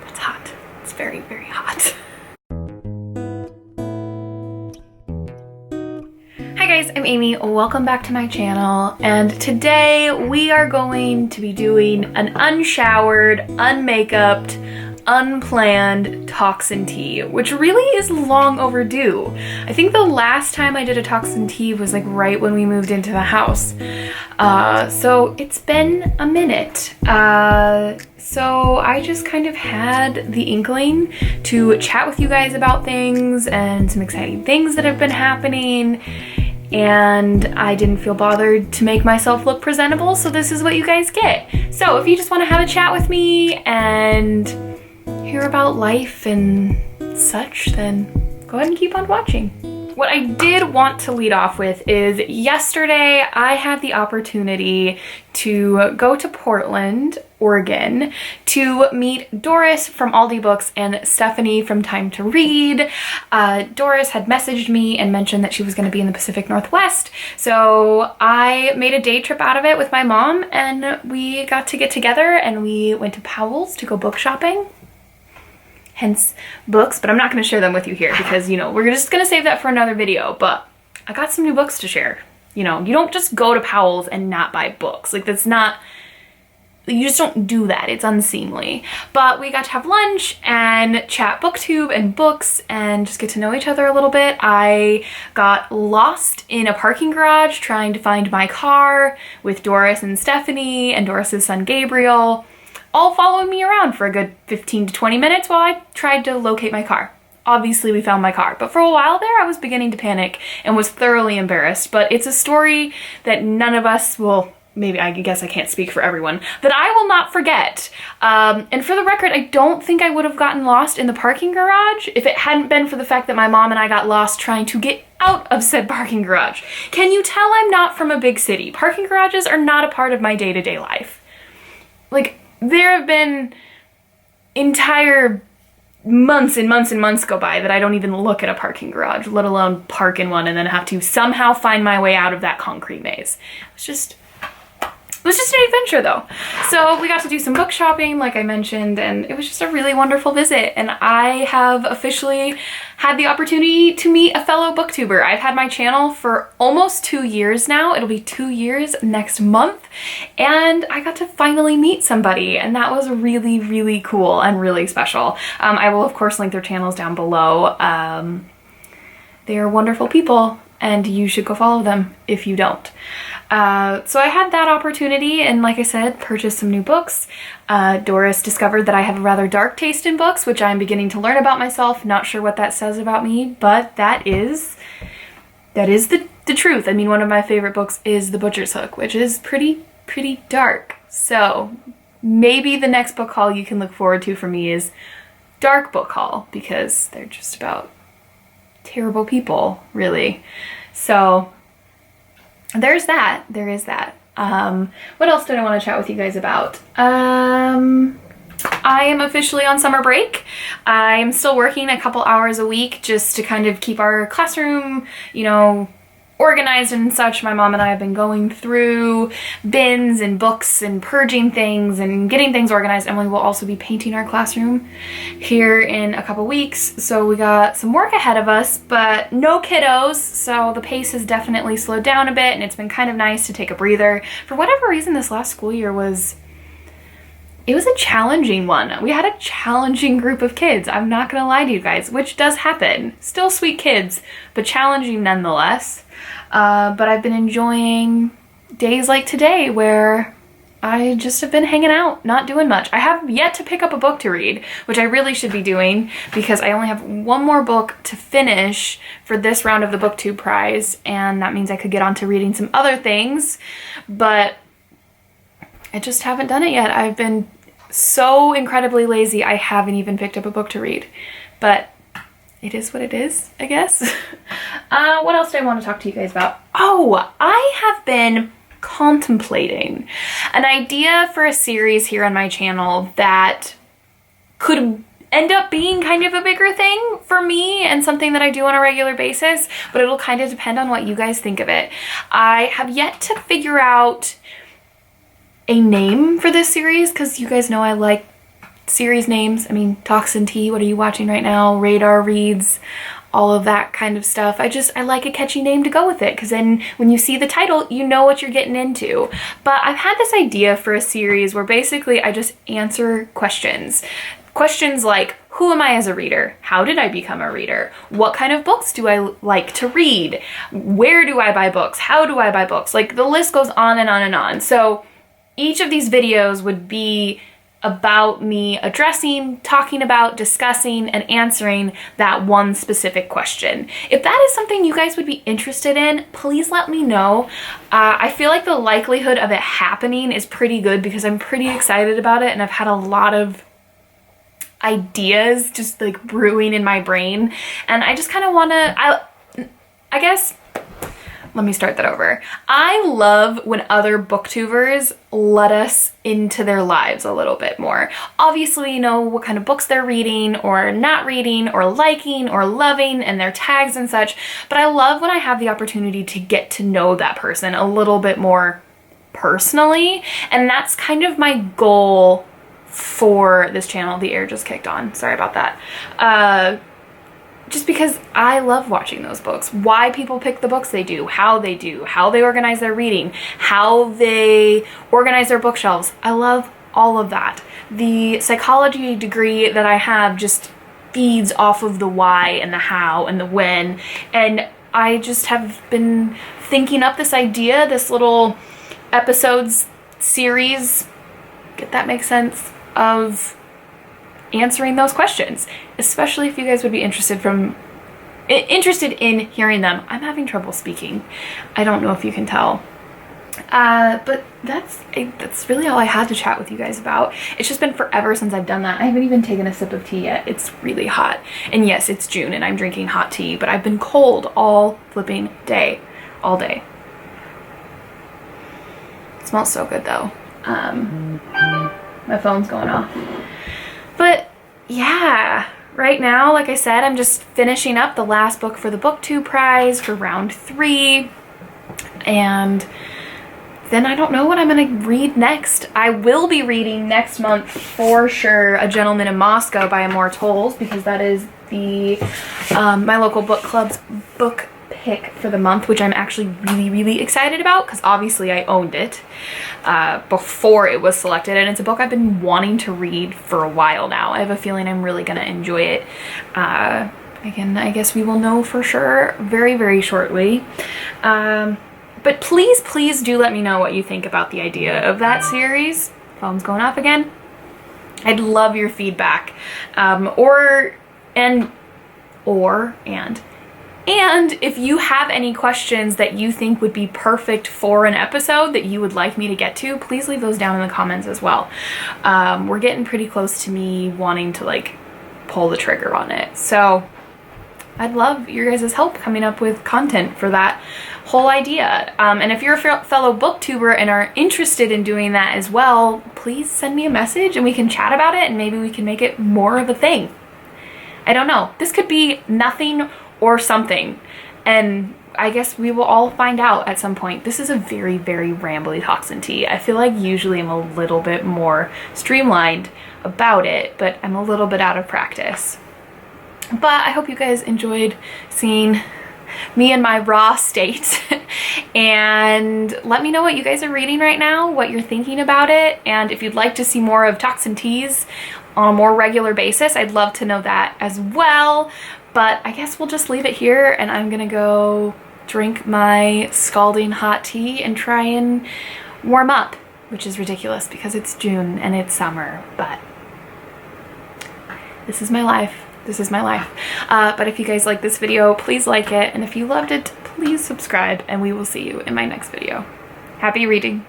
It's hot. It's very, very hot. Hi guys, I'm Amy. Welcome back to my channel, and today we are going to be doing an unshowered, unmakeuped, unplanned toxin tea, which really is long overdue. I think the last time I did a toxin tea was like right when we moved into the house. So it's been a minute. So I just kind of had the inkling to chat with you guys about things and some exciting things that have been happening, and I didn't feel bothered to make myself look presentable, so this is what you guys get. So if you just want to have a chat with me and hear about life and such, then go ahead and keep on watching. What I did want to lead off with is yesterday I had the opportunity to go to Portland, Oregon to meet Doris from Aldi Books and Stephanie from Time to Read. Doris had messaged me and mentioned that she was going to be in the Pacific Northwest, so I made a day trip out of it with my mom, and we got to get together and we went to Powell's to go book shopping. Hence books, but I'm not going to share them with you here because, you know, we're just going to save that for another video. But I got some new books to share. You know, you don't just go to Powell's and not buy books. Like, that's not, you just don't do that. It's unseemly. But we got to have lunch and chat booktube and books and just get to know each other a little bit. I got lost in a parking garage trying to find my car with Doris and Stephanie and Doris's son Gabriel, all following me around for a good 15 to 20 minutes while I tried to locate my car. Obviously we found my car, but for a while there I was beginning to panic and was thoroughly embarrassed. But it's a story that none of us will, maybe I guess I can't speak for everyone, that I will not forget. And for the record, I don't think I would have gotten lost in the parking garage if it hadn't been for the fact that my mom and I got lost trying to get out of said parking garage. Can you tell I'm not from a big city? Parking garages are not a part of my day-to-day life. Like, there have been entire months and months and months go by that I don't even look at a parking garage, let alone park in one and then have to somehow find my way out of that concrete maze. It was just an adventure though. So we got to do some book shopping, like I mentioned, and it was just a really wonderful visit. And I have officially had the opportunity to meet a fellow booktuber. I've had my channel for almost 2 years now. It'll be 2 years next month. And I got to finally meet somebody, and that was really, really cool and really special. I will of course link their channels down below. They are wonderful people, and you should go follow them if you don't. So I had that opportunity, and like I said, purchased some new books. Doris discovered that I have a rather dark taste in books, which I'm beginning to learn about myself. Not sure what that says about me, but that is the truth. I mean, one of my favorite books is The Butcher's Hook, which is pretty dark. So maybe the next book haul you can look forward to from me is dark book haul, because they're just about terrible people, really. So there's that. There is that. What else did I want to chat with you guys about? I am officially on summer break. I'm still working a couple hours a week just to kind of keep our classroom, you know, organized and such. My mom and I have been going through bins and books and purging things and getting things organized, and we will also be painting our classroom here in a couple weeks. So we got some work ahead of us, but no kiddos, so the pace has definitely slowed down a bit, and it's been kind of nice to take a breather. For whatever reason, this last school year was a challenging one. We had a challenging group of kids, I'm not gonna lie to you guys, which does happen. Still sweet kids, but challenging nonetheless. But I've been enjoying days like today where I just have been hanging out, not doing much. I have yet to pick up a book to read, which I really should be doing because I only have one more book to finish for this round of the BookTube prize, and that means I could get on to reading some other things, but I just haven't done it yet. I've been so incredibly lazy, I haven't even picked up a book to read. But it is what it is, I guess. What else do I want to talk to you guys about? Oh, I have been contemplating an idea for a series here on my channel that could end up being kind of a bigger thing for me and something that I do on a regular basis, but it'll kind of depend on what you guys think of it. I have yet to figure out a name for this series, because you guys know I like series names. I mean, Talks and Tea, what are you watching right now? Radar Reads, all of that kind of stuff. I like a catchy name to go with it, because then when you see the title, you know what you're getting into. But I've had this idea for a series where basically I just answer questions. Questions like, who am I as a reader? How did I become a reader? What kind of books do I like to read? Where do I buy books? How do I buy books? Like, the list goes on and on and on. So each of these videos would be about me addressing, talking about, discussing, and answering that one specific question. If that is something you guys would be interested in, please let me know. I feel like the likelihood of it happening is pretty good because I'm pretty excited about it, and I've had a lot of ideas just like brewing in my brain, and I just kind of want to, I guess, let me start that over. I love when other booktubers let us into their lives a little bit more. Obviously, you know what kind of books they're reading or not reading or liking or loving and their tags and such, but I love when I have the opportunity to get to know that person a little bit more personally, and that's kind of my goal for this channel. The air just kicked on. Sorry about that. Just because I love watching those books, why people pick the books they do, how they organize their reading, how they organize their bookshelves. I love all of that. The psychology degree that I have just feeds off of the why and the how and the when. And I just have been thinking up this idea, this little episodes series, if that makes sense, of answering those questions, especially if you guys would be interested in hearing them. I'm having trouble speaking. I don't know if you can tell. But that's really all I had to chat with you guys about. It's just been forever since I've done that. I haven't even taken a sip of tea yet. It's really hot. And yes, it's June and I'm drinking hot tea, but I've been cold all flipping day. All day. It smells so good though. My phone's going off. But yeah, right now, like I said, I'm just finishing up the last book for the BookTube prize for round 3. And then I don't know what I'm going to read next. I will be reading next month for sure A Gentleman in Moscow by Amor Tolls, because that is the my local book club's book pick for the month, which I'm actually really excited about because obviously I owned it before it was selected, and it's a book I've been wanting to read for a while now. I have a feeling I'm really gonna enjoy it. Again, I guess we will know for sure very shortly. But please do let me know what you think about the idea of that series. Phone's going off again. I'd love your feedback. And if you have any questions that you think would be perfect for an episode that you would like me to get to, please leave those down in the comments as well. We're getting pretty close to me wanting to like pull the trigger on it. So I'd love your guys' help coming up with content for that whole idea. And if you're a fellow booktuber and are interested in doing that as well, please send me a message and we can chat about it and maybe we can make it more of a thing. I don't know. This could be nothing or something, and I guess we will all find out at some point. This is a very rambly Talks and Tea. I feel like usually I'm a little bit more streamlined about it, but I'm a little bit out of practice. But I hope you guys enjoyed seeing me in my raw state. And let me know what you guys are reading right now, what you're thinking about it, and if you'd like to see more of Talks and Teas on a more regular basis, I'd love to know that as well. But I guess we'll just leave it here, and I'm gonna go drink my scalding hot tea and try and warm up, which is ridiculous because it's June and it's summer, but this is my life. This is my life. But if you guys like this video, please like it, and if you loved it, please subscribe, and we will see you in my next video. Happy reading.